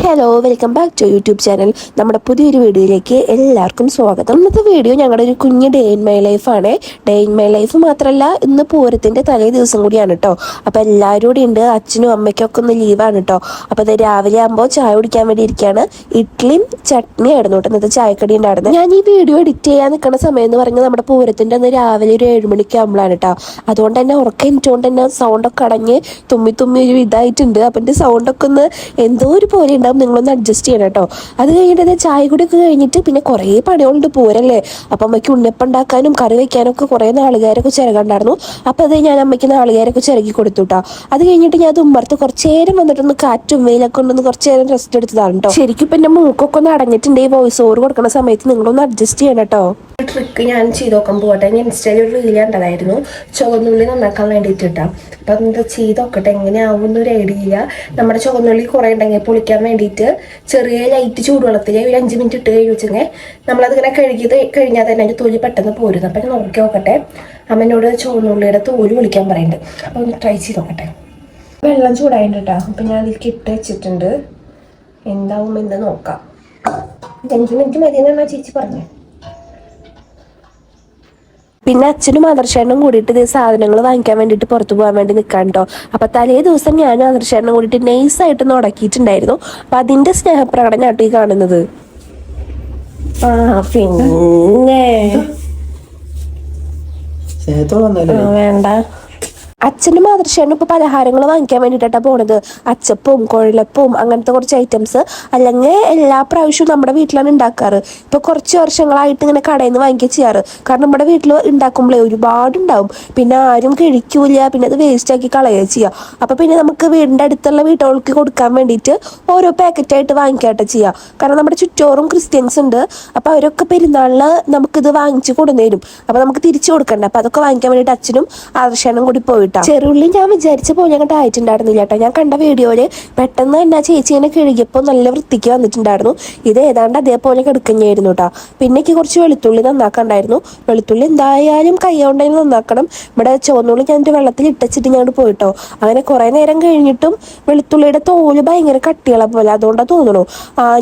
Hello, welcome back to YouTube channel. നമ്മുടെ പുതിയൊരു വീഡിയോയിലേക്ക് എല്ലാവർക്കും സ്വാഗതം. ഇന്നത്തെ വീഡിയോ ഞങ്ങളുടെ ഒരു കുഞ്ഞ് ഡേ ഇൻ മൈ ലൈഫാണ്. ഡേ ഇൻ മൈ ലൈഫ് മാത്രമല്ല, ഇന്ന് പൂരത്തിൻ്റെ തലേ ദിവസം കൂടിയാണ് കേട്ടോ. അപ്പോൾ എല്ലാവരും കൂടി ഉണ്ട്. അച്ഛനും അമ്മയ്ക്കും ഒക്കെ ഒന്ന് ലീവാണ് കേട്ടോ. അപ്പോൾ അത് രാവിലെ ആകുമ്പോൾ ചായ കുടിക്കാൻ വേണ്ടി ഇരിക്കുകയാണ്. ഇഡ്ഡലിയും ചട്നി ആയിരുന്നു കേട്ടോ ഇന്നത്തെ ചായക്കടി ഉണ്ടായിരുന്നു. ഞാൻ ഈ വീഡിയോ എഡിറ്റ് ചെയ്യാൻ നിൽക്കുന്ന സമയം എന്ന് പറഞ്ഞാൽ നമ്മുടെ പൂരത്തിൻ്റെ അന്ന് രാവിലെ ഒരു 7 മണിക്ക് ആകുമ്പോഴാണ് കേട്ടോ. അതുകൊണ്ട് തന്നെ ഉറക്കം എനിച്ചുകൊണ്ട് തന്നെ സൗണ്ടൊക്കെ അടഞ്ഞ് തുമ്മി ഒരു ഇതായിട്ടുണ്ട്. അപ്പം എൻ്റെ സൗണ്ടൊക്കെ ഒന്ന് എന്തോ ഒരു പോലെ ഉണ്ടാവും. നിങ്ങളൊന്ന് അഡ്ജസ്റ്റ് ചെയ്യണം കേട്ടോ. അത് കഴിഞ്ഞിട്ട് ചായ കുടിയൊക്കെ കഴിഞ്ഞിട്ട് പിന്നെ കുറേ പണികളുണ്ട് പൂരല്ലേ. അപ്പം അമ്മയ്ക്ക് ഉണ്ണിയപ്പം ഉണ്ടാക്കാനും കറി വയ്ക്കാനൊക്കെ കുറേ നാളികേരൊക്കെ ചിരകണ്ടായിരുന്നു. അപ്പോൾ അത് ഞാൻ അമ്മയ്ക്ക് നാളികേരൊക്കെ ചിരകി കൊടുത്തു കേട്ടോ. അത് കഴിഞ്ഞിട്ട് ഞാൻ ഉമ്മർത്ത് കുറച്ച് നേരം വന്നിട്ടൊന്ന് കാറ്റും വെയിലൊക്കെ ഉണ്ടെന്ന് കുറച്ച് നേരം റെസ്റ്റ് എടുത്തതാണ് കേട്ടോ. ശരിക്കും ഇപ്പം എൻ്റെ മൂക്കൊക്കെ ഒന്ന് അടഞ്ഞിട്ടുണ്ട്. ഈ വോയിസ് ഓവർ കൊടുക്കുന്ന സമയത്ത് നിങ്ങളൊന്ന് അഡ്ജസ്റ്റ് ചെയ്യണം കേട്ടോ. ട്രിക്ക് ഞാൻ ചെയ്ത് നോക്കാൻ പോകട്ടെ. ഞാൻ ഇൻസ്റ്റയിൽ ഒരു റീൽ കണ്ടതായിരുന്നു, ചുവന്നുള്ളി നന്നാക്കാൻ വേണ്ടിയിട്ട് കേട്ടോ. അപ്പം എന്താ ചെയ്ത് നോക്കട്ടെ, എങ്ങനെയാവും എന്നൊരു ഐഡിയ ഇല്ല. നമ്മുടെ ചുവന്നുള്ളി കുറേ ഉണ്ടെങ്കിൽ പൊളിക്കാൻ വേണ്ടിയിട്ട് ചെറിയ ലൈറ്റ് ചൂടുവെള്ളത്തിൽ ഒരു 5 മിനിറ്റ് ഇട്ട് കഴിച്ചെങ്കിൽ നമ്മളതിങ്ങനെ കഴിഞ്ഞാൽ തന്നെ അതിൻ്റെ തൊലി പെട്ടെന്ന് പോരുന്നു. അപ്പം ഞാൻ നോക്കി നോക്കട്ടെ. അമ്മനോട് ചുവന്നുള്ളിയുടെ തോല് പൊളിക്കാൻ പറയുന്നുണ്ട്. അപ്പം ഒന്ന് ട്രൈ ചെയ്ത് നോക്കട്ടെ. വെള്ളം ചൂടായിട്ട് കേട്ടോ. അപ്പം ഞാൻ അതിലേക്ക് ഇട്ട് വെച്ചിട്ടുണ്ട്. എന്താവും എന്ന് നോക്കാം. 5 മിനിറ്റ് മതിയെന്നാണ് ചേച്ചി പറഞ്ഞത്. പിന്നെ അച്ഛനും ആദർശേട്ടനും കൂടിയിട്ട് ഇതേ സാധനങ്ങൾ വാങ്ങിക്കാൻ വേണ്ടിയിട്ട് പുറത്തു പോകാൻ വേണ്ടി നിൽക്കാൻ കേട്ടോ. അപ്പം തലേ ദിവസം ഞാനും ആദർശേട്ടനും കൂടിയിട്ട് നൈസായിട്ടൊന്ന് ഉടക്കിയിട്ടുണ്ടായിരുന്നു. അപ്പം അതിൻ്റെ സ്നേഹപ്രകടനമായിട്ട് ഈ കാണുന്നത്. പിന്നെ വേണ്ട, അച്ഛനും ആദർശനും ഇപ്പോൾ പലഹാരങ്ങൾ വാങ്ങിക്കാൻ വേണ്ടിയിട്ടാണ് പോണത്. അച്ചപ്പവും കുഴലപ്പവും അങ്ങനത്തെ കുറച്ച് ഐറ്റംസ്. അല്ലെങ്കിൽ എല്ലാ പ്രാവശ്യവും നമ്മുടെ വീട്ടിലാണ് ഉണ്ടാക്കാറ്. ഇപ്പോൾ കുറച്ച് വർഷങ്ങളായിട്ട് ഇങ്ങനെ കടയിൽ നിന്ന് വാങ്ങിക്കുക ചെയ്യാറ്. കാരണം നമ്മുടെ വീട്ടിൽ ഉണ്ടാക്കുമ്പോഴേ ഒരുപാടുണ്ടാവും. പിന്നെ ആരും കഴിക്കൂല, പിന്നെ അത് വേസ്റ്റാക്കി കളയുക ചെയ്യുക. അപ്പോൾ പിന്നെ നമുക്ക് വീടിൻ്റെ അടുത്തുള്ള വീട്ടുകൾക്ക് കൊടുക്കാൻ വേണ്ടിയിട്ട് ഓരോ പാക്കറ്റായിട്ട് വാങ്ങിക്കാട്ടെ ചെയ്യുക. കാരണം നമ്മുടെ ചുറ്റോറും ക്രിസ്ത്യൻസ് ഉണ്ട്. അപ്പോൾ അവരൊക്കെ പെരുന്നാളിൽ നമുക്കിത് വാങ്ങിച്ച് കൊണ്ടുവന്നേരും. അപ്പോൾ നമുക്ക് തിരിച്ചു കൊടുക്കണ്ട. അപ്പോൾ അതൊക്കെ വാങ്ങിക്കാൻ വേണ്ടിയിട്ട് അച്ഛനും ആദർശനും കൂടി പോയിട്ട് ചെറുള്ളി ഞാൻ വിചാരിച്ച പോലെ അങ്ങോട്ട് ആയിട്ടുണ്ടായിരുന്നില്ല കേട്ടോ. ഞാൻ കണ്ട വീഡിയോയില് പെട്ടെന്ന് തന്നെ ചേച്ചി ഇങ്ങനെ കഴുകിയപ്പോൾ നല്ല വൃത്തിക്ക് വന്നിട്ടുണ്ടായിരുന്നു. ഇത് ഏതാണ്ട് അതേപോലെ കിടക്കുന്നതായിരുന്നു കേട്ടോ. പിന്നെ എനിക്ക് കുറച്ച് വെളുത്തുള്ളി നന്നാക്കണ്ടായിരുന്നു. വെളുത്തുള്ളി എന്തായാലും കൈ കൊണ്ട് തന്നെ നന്നാക്കണം. ഇവിടെ ചുവന്നുള്ളി ഞാൻ വെള്ളത്തിൽ ഇട്ടച്ചിട്ട് ഞാൻ പോയിട്ടോ. അങ്ങനെ കുറെ നേരം കഴിഞ്ഞിട്ടും വെളുത്തുള്ളിയുടെ തോല് ഭയങ്കര കട്ടിയുള്ള പോലെ, അതുകൊണ്ടാണ് തോന്നുന്നു.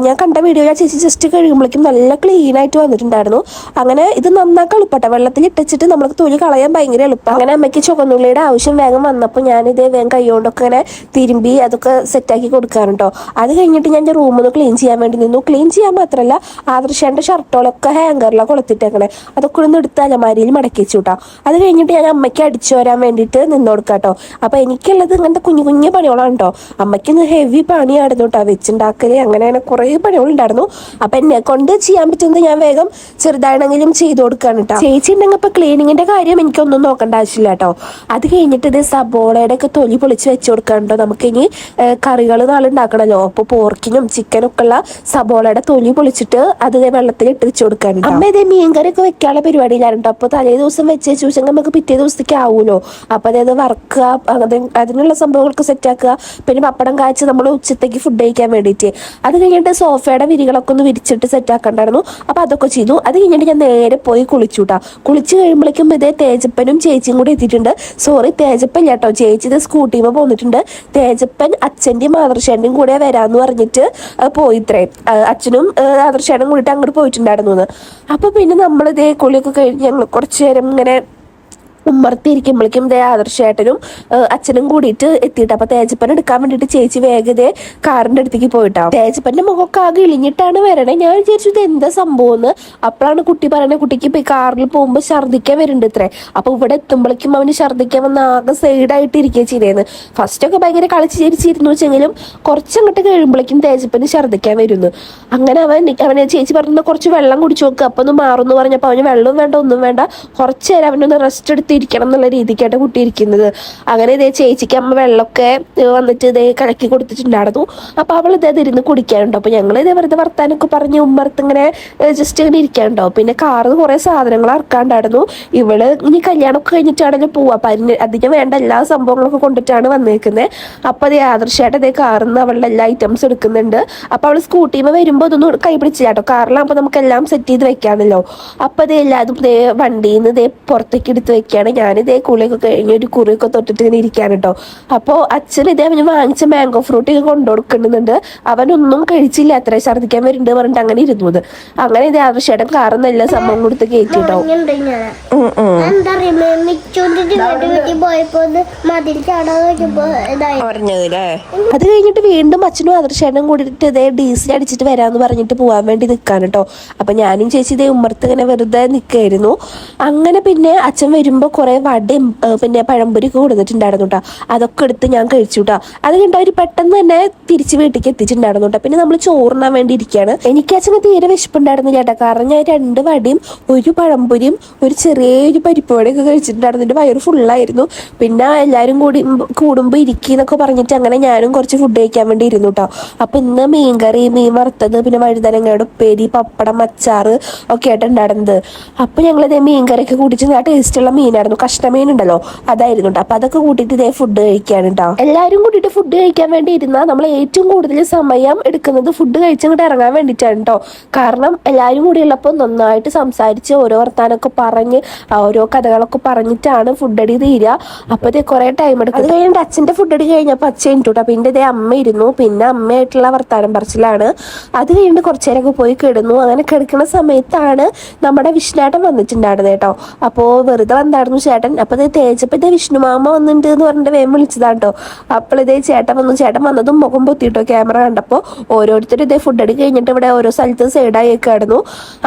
ഞാൻ കണ്ട വീഡിയോയിൽ ചേച്ചി ജസ്റ്റ് കഴുകുമ്പോഴേക്കും നല്ല ക്ലീൻ ആയിട്ട് വന്നിട്ടുണ്ടായിരുന്നു. അങ്ങനെ ഇത് നന്നാക്കാൻ എളുപ്പട്ടെ. വെള്ളത്തിൽ ഇട്ടച്ചിട്ട് നമുക്ക് തൊലി കളയാൻ ഭയങ്കര എളുപ്പം. അങ്ങനെ അമ്മയ്ക്ക് ചുവന്നുള്ളിയുടെ ആവശ്യം വേഗം വന്നപ്പോൾ ഞാനിത് വേഗം കൈകൊണ്ടൊക്കെ ഇങ്ങനെ തിരുമ്പി അതൊക്കെ സെറ്റാക്കി കൊടുക്കാറുണ്ടോ. അത് കഴിഞ്ഞിട്ട് ഞാൻ റൂമൊന്ന് ക്ലീൻ ചെയ്യാൻ വേണ്ടി നിന്നു. ക്ലീൻ ചെയ്യാൻ മാത്രമല്ല, ആദർശേൻ്റെ ഷർട്ടുകളൊക്കെ ഹാങ്കറിലാണ് കൊളുത്തിട്ടേക്കണേ. അതൊക്കെ ഒന്ന് എടുത്ത് അലമാരിയിൽ മടക്കി വെച്ചു കേട്ടോ. അത് കഴിഞ്ഞിട്ട് ഞാൻ അമ്മയ്ക്ക് അടിച്ചു വരാൻ വേണ്ടിയിട്ട് നിന്ന് കൊടുക്കാം കേട്ടോ. അപ്പോൾ എനിക്കുള്ളത് ഇങ്ങനത്തെ കുഞ്ഞു പണികളാണ് കേട്ടോ. അമ്മയ്ക്ക് ഇന്ന് ഹെവി പണിയായിരുന്നു കേട്ടോ. വെച്ചുണ്ടാക്കൽ അങ്ങനെ കുറേ പണികളുണ്ടായിരുന്നു. അപ്പം എന്നെ കൊണ്ട് ചെയ്യാൻ പറ്റുന്നത് ഞാൻ വേഗം ചെറുതാണെങ്കിലും ചെയ്ത് കൊടുക്കുകയാണ് കേട്ടോ. ചേച്ചി ഉണ്ടെങ്കിൽ ഇപ്പോൾ ക്ലീനിങ്ങിൻ്റെ കാര്യം എനിക്കൊന്നും നോക്കേണ്ട ആവശ്യമില്ല കേട്ടോ. അത് കഴിഞ്ഞിട്ട് ഇത് സബോളയുടെ ഒക്കെ തൊലി പൊളിച്ച് വെച്ച് കൊടുക്കാനുണ്ടോ. നമുക്കിനി കറികൾ നാളെ ഉണ്ടാക്കണമല്ലോ. അപ്പോൾ പോർക്കിനും ചിക്കനൊക്കെ ഉള്ള സബോളയുടെ തൊലി പൊളിച്ചിട്ട് അത് വെള്ളത്തിൽ ഇട്ട് വെച്ച് കൊടുക്കാനുണ്ട്. അമ്മ ഇതേ മീൻകറിയൊക്കെ വെക്കാനുള്ള പരിപാടിയിലായിരുന്നു. അപ്പോൾ തലേ ദിവസം വെച്ച് വെച്ചാൽ നമുക്ക് പിറ്റേ ദിവസത്തേക്ക് ആവുമല്ലോ. അപ്പോൾ അതായത് വറുക്കുക, അതിനുള്ള സംഭവങ്ങളൊക്കെ സെറ്റാക്കുക. പിന്നെ പപ്പടം കാച്ച് നമ്മൾ ഉച്ചത്തേക്ക് ഫുഡ് കഴിക്കാൻ വേണ്ടിയിട്ട്. അത് കഴിഞ്ഞിട്ട് സോഫയുടെ വിരികളൊക്കെ ഒന്ന് വിരിച്ചിട്ട് സെറ്റാക്കണ്ടായിരുന്നു. അപ്പോൾ അതൊക്കെ ചെയ്തു. അത് കഴിഞ്ഞിട്ട് ഞാൻ നേരെ പോയി കുളിച്ചു കേട്ടോ. കുളിച്ച് കഴിയുമ്പോഴേക്കും ഇതേ തേജപ്പനും ചേച്ചിയും കൂടി എത്തിയിട്ടുണ്ട്. സോറി, തേജപ്പൻ കേട്ടോ, ചേച്ചി ഇത് സ്കൂട്ടിയുമ്പോൾ പോന്നിട്ടുണ്ട്. തേജപ്പൻ അച്ഛൻ്റെയും ആദർശേൻ്റെയും കൂടെ വരാമെന്ന് പറഞ്ഞിട്ട് പോയിത്രേ. അച്ഛനും ആദർശേനും കൂടിയിട്ട് അങ്ങോട്ട് പോയിട്ടുണ്ടായിരുന്നു. അപ്പോൾ പിന്നെ നമ്മളിതേ കുളിയൊക്കെ കഴിഞ്ഞ് ഞങ്ങൾ കുറച്ച് നേരം ഇങ്ങനെ ഉമ്മർത്തിരിക്കുമ്പോഴേക്കും ആദർശേട്ടനും അച്ഛനും കൂടിയിട്ട് എത്തിയിട്ട്. അപ്പൊ തേജപ്പൻ എടുക്കാൻ വേണ്ടിയിട്ട് ചേച്ചി വേഗത കാറിന്റെ അടുത്തേക്ക് പോയിട്ടാവും. തേജപ്പന്റെ മുഖമൊക്കെ ആകെ ഇളിഞ്ഞിട്ടാണ് വരണേ. ഞാൻ വിചാരിച്ചു ഇത് എന്താ സംഭവം എന്ന്. അപ്പോഴാണ് കുട്ടി പറയണേ, കുട്ടിക്ക് ഇപ്പൊ കാറിൽ പോകുമ്പോൾ ഛർദ്ദിക്കാൻ വരുന്നുണ്ട് ഇത്രേ. അപ്പൊ ഇവിടെ എത്തുമ്പോഴേക്കും അവന് ഛർദ്ദിക്കാൻ വന്ന് ആകെ സൈഡായിട്ട് ഇരിക്കുക ചെയ്തേന്ന്. ഫസ്റ്റൊക്കെ ഭയങ്കര കളിച്ച് ചിരിച്ചിരുന്നു വെച്ചെങ്കിലും കുറച്ചങ്ങോട്ട് കഴിയുമ്പോഴേക്കും തേജപ്പന് ഛർദ്ദിക്കാൻ വരുന്നു. അങ്ങനെ അവനെ ചേച്ചി പറഞ്ഞ കുറച്ച് വെള്ളം കുടിച്ചു നോക്കുക, അപ്പൊ ഒന്ന് മാറുന്നു പറഞ്ഞപ്പോൾ അവന് വെള്ളവും വേണ്ട ഒന്നും വേണ്ട, കുറച്ച് നേരം അവനൊന്ന് റെസ്റ്റ് എടുത്ത് ഇരിക്കണം എന്നുള്ള രീതിക്കായിട്ട് കുട്ടി ഇരിക്കുന്നത്. അങ്ങനെ ഇതേ ചേച്ചിക്ക് അമ്മ വെള്ളമൊക്കെ വന്നിട്ട് ഇതേ കലക്കി കൊടുത്തിട്ടുണ്ടായിരുന്നു. അപ്പൊ അവൾ ഇതേ ഇരുന്ന് കുടിക്കാനുണ്ടോ. അപ്പൊ ഞങ്ങൾ ഇതേ വെറുതെ വർത്താനൊക്കെ പറഞ്ഞ് ഉമ്മർത്ത് ഇങ്ങനെ ജസ്റ്റ് ഇങ്ങനെ ഇരിക്കാനുണ്ടോ. പിന്നെ കാറിൽ കുറെ സാധനങ്ങൾ ഇറക്കാണ്ടായിരുന്നു. ഇവള് ഇനി കല്യാണമൊക്കെ കഴിഞ്ഞിട്ടാണെങ്കിലും പോവാ. അപ്പൊ അതിന് അധികം വേണ്ട എല്ലാ സംഭവങ്ങളൊക്കെ കൊണ്ടിട്ടാണ് വന്നേക്കുന്നത്. അപ്പൊ അതേ ആദർശമായിട്ട് അതേ കാറിൽ നിന്ന് അവളുടെ എല്ലാ ഐറ്റംസ് എടുക്കുന്നുണ്ട്. അപ്പൊ അവള് സ്കൂട്ടിയിൽ വരുമ്പോൾ അതൊന്നും കൈ പിടിച്ചില്ല കേട്ടോ. കാറിലാകുമ്പോൾ നമുക്ക് എല്ലാം സെറ്റ് ചെയ്ത് വെക്കാണല്ലോ. അപ്പൊ അതേ എല്ലാതും ഇതേ വണ്ടിയിൽ നിന്ന് ഇതേ പുറത്തേക്ക് എടുത്ത് വെക്കാൻ ഇരിക്കുകയാണ്. ഞാനിതേ കുളിയൊക്കെ കഴിഞ്ഞ് ഒരു കുറിയൊക്കെ തൊട്ടിട്ട് ഇങ്ങനെ ഇരിക്കുകയാണ് കേട്ടോ. അപ്പോൾ അച്ഛൻ ഇതേ അവന് വാങ്ങിച്ച മാംഗോ ഫ്രൂട്ട് ഒക്കെ കൊണ്ടു കൊടുക്കുന്നുണ്ട്. അവനൊന്നും കഴിച്ചില്ല, അത്ര ഛർദ്ദിക്കാൻ വരുന്നുണ്ട് പറഞ്ഞിട്ട് അങ്ങനെ ഇരുന്നത്. അങ്ങനെ ഇതേ ആദർശേട്ടൻ കാറ് നല്ല സംഭവം കൊടുത്ത് കയറ്റി കേട്ടോ. അത് കഴിഞ്ഞിട്ട് വീണ്ടും അച്ഛനും ആദർശേട്ടനും കൂടിയിട്ട് ഇതേ ഡീസൽ അടിച്ചിട്ട് വരാന്ന് പറഞ്ഞിട്ട് പോകാൻ വേണ്ടി നിൽക്കാൻ കേട്ടോ. അപ്പൊ ഞാനും ചേച്ചി ഇതേ ഉമ്മർത്ത് ഇങ്ങനെ വെറുതെ നിൽക്കായിരുന്നു. അങ്ങനെ പിന്നെ അച്ഛൻ വരുമ്പോൾ കുറെ വടയും പിന്നെ പഴംപൊരി കൊടുത്തിട്ടുണ്ടായിരുന്നു കേട്ടോ. അതൊക്കെ എടുത്ത് ഞാൻ കഴിച്ചു കേട്ടോ. അത് കണ്ട അവർ പെട്ടെന്ന് തന്നെ തിരിച്ച് വീട്ടിലേക്ക് എത്തിച്ചിട്ടുണ്ടായിരുന്നു കേട്ടോ. പിന്നെ നമ്മൾ ചോറിനാൻ വേണ്ടി ഇരിക്കുകയാണ്. എനിക്ക് അച്ഛന് തീരെ വിശപ്പുണ്ടായിരുന്നു ചേട്ടാ. കാരണം ഞാൻ 2 വടയും ഒരു പഴംപൊരിയും ഒരു ചെറിയൊരു പരിപ്പുവടയൊക്കെ കഴിച്ചിട്ടുണ്ടായിരുന്നു. എൻ്റെ വയറ് ഫുള്ളായിരുന്നു. പിന്നെ എല്ലാവരും കൂടുമ്പോൾ ഇരിക്കുന്നൊക്കെ പറഞ്ഞിട്ട് അങ്ങനെ ഞാനും കുറച്ച് ഫുഡ് കഴിക്കാൻ വേണ്ടി ഇരുന്നു കേട്ടോ. അപ്പൊ ഇന്ന് മീൻകറി, മീൻ വറുത്തത്, പിന്നെ വഴുതനങ്ങയുടെ ഉപ്പേരി, പപ്പടം, അച്ചാറ് ഒക്കെ ആയിട്ട് ഉണ്ടായിരുന്നത്. അപ്പൊ ഞങ്ങളിതേ മീൻകറിയൊക്കെ കൂട്ടിച്ച് നല്ല ടേസ്റ്റുള്ള മീനായിരുന്നു. കഷ്ണമീൻ ഉണ്ടല്ലോ, അതായിരുന്നു കേട്ടോ. അപ്പൊ അതൊക്കെ കൂട്ടിയിട്ട് ഇതേ ഫുഡ് കഴിക്കാണ് കേട്ടോ. എല്ലാവരും കൂട്ടിയിട്ട് ഫുഡ് കഴിക്കാൻ വേണ്ടി ഇരുന്നാൽ നമ്മൾ ഏറ്റവും കൂടുതൽ സമയം എടുക്കുന്നത് ഫുഡ് കഴിച്ചങ്ങോട്ട് ഇറങ്ങാൻ വേണ്ടിയിട്ടാണ് കേട്ടോ. കാരണം എല്ലാവരും കൂടി ഉള്ളപ്പോൾ നന്നായിട്ട് സംസാരിച്ച് ഓരോ വർത്താനൊക്കെ പറഞ്ഞ് ഓരോ കഥകളൊക്കെ പറഞ്ഞിട്ടാണ് ഫുഡ് അടി തീരുക. അപ്പോൾ ഇതേ കുറേ ടൈം എടുക്കും. അത് കഴിഞ്ഞിട്ട് അച്ഛൻ്റെ ഫുഡ് അടി കഴിഞ്ഞപ്പോൾ അച്ഛൻ ഇട്ടു കേട്ടോ. പിന്നെ ഇതേ അമ്മ ഇരുന്നു. പിന്നെ അമ്മയായിട്ടുള്ള വർത്താനം പറച്ചിലാണ്. അത് കഴിഞ്ഞിട്ട് കുറച്ചു നേരമൊക്കെ പോയി കിടന്നു. അങ്ങനെ കിടക്കുന്ന സമയത്താണ് നമ്മുടെ വിഷ്ണുവേട്ടൻ വന്നിട്ടുണ്ടായിരുന്നത് കേട്ടോ. അപ്പോൾ വെറുതെ വന്നായിരുന്നു ചേട്ടൻ. അപ്പോൾ ഇത് തേച്ചപ്പോൾ ഇതേ വിഷ്ണുമാമ വന്നിട്ടുണ്ട് എന്ന് പറഞ്ഞിട്ട് വേഗം വിളിച്ചതാണ് കേട്ടോ. അപ്പോൾ ഇതേ ചേട്ടൻ വന്നു. ചേട്ടൻ വന്നതും മുഖം പൊത്തിയിട്ടോ ക്യാമറ കണ്ടപ്പോൾ. ഓരോരുത്തരും ഇതേ ഫുഡ് അടി കഴിഞ്ഞിട്ട് ഇവിടെ ഓരോ സ്ഥലത്ത് സൈഡായി വെക്കായിരുന്നു.